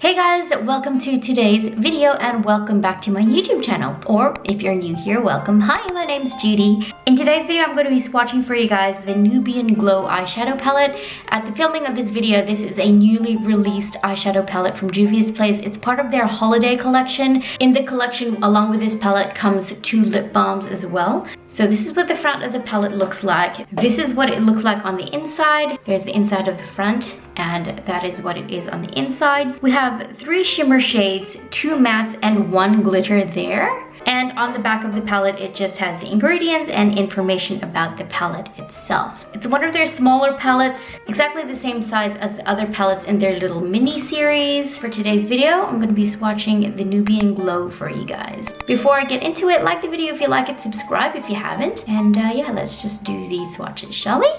Hey guys, welcome to today's video and welcome back to my YouTube channel. Or if you're new here, welcome. Hi, my name's Judy. In today's video, I'm going to be swatching for you guys the Nubian Glow eyeshadow palette. At the filming of this video, this is a newly released eyeshadow palette from Juvia's Place. It's part of their holiday collection. In the collection, along with this palette, comes 2 lip balms as well. So this is what the front of the palette looks like. This is what it looks like on the inside. There's the inside of the front, and that is what it is on the inside. We have 3 shimmer shades, 2 mattes, and 1 glitter there. And on the back of the palette, it just has the ingredients and information about the palette itself. It's one of their smaller palettes, exactly the same size as the other palettes in their little mini series. For today's video, I'm going to be swatching the Nubian Glow for you guys. Before I get into it, like the video if you like it, subscribe if you haven't. And yeah, let's just do these swatches, shall we?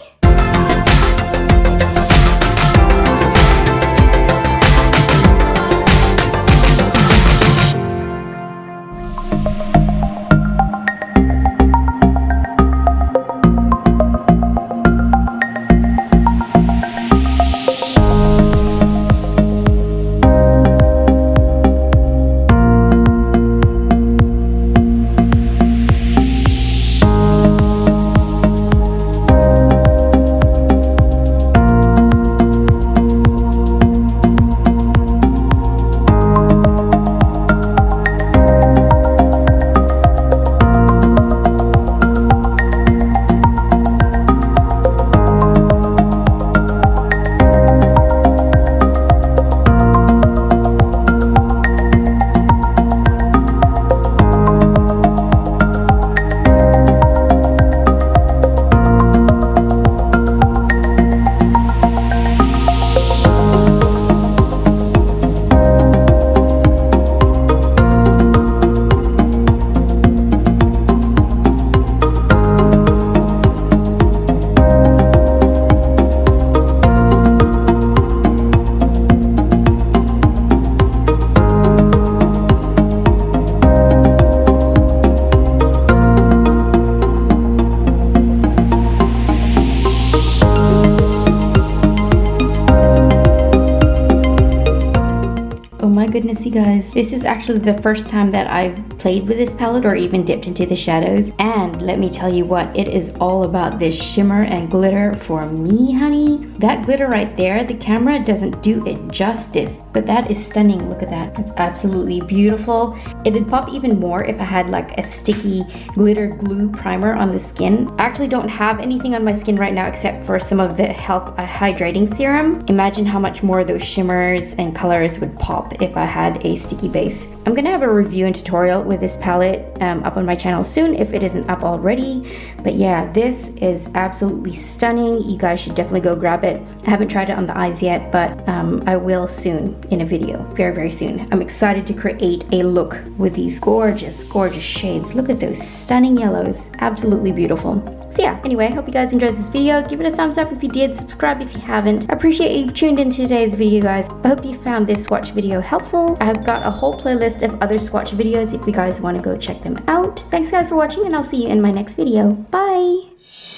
Goodness, you guys, this is actually the first time that I've played with this palette or even dipped into the shadows, and let me tell you what, it is all about this shimmer and glitter for me, honey. That glitter right there, the camera doesn't do it justice, but that is stunning. Look at that. It's absolutely beautiful. It'd pop even more if I had like a sticky glitter glue primer on the skin. I actually don't have anything on my skin right now except for some of the health hydrating serum. Imagine how much more those shimmers and colors would pop if I had a sticky base. I'm gonna have a review and tutorial with this palette up on my channel soon if it isn't up already. But yeah, this is absolutely stunning. You guys should definitely go grab it. I haven't tried it on the eyes yet, but I will soon in a video, very, very soon. I'm excited to create a look with these gorgeous, gorgeous shades. Look at those stunning yellows, absolutely beautiful. So yeah, anyway, I hope you guys enjoyed this video. Give it a thumbs up if you did, subscribe if you haven't. I appreciate you tuned into today's video, guys. I hope you found this swatch video helpful. I've got a whole playlist of other swatch videos if you guys want to go check them out. Thanks guys for watching, and I'll see you in my next video. Bye!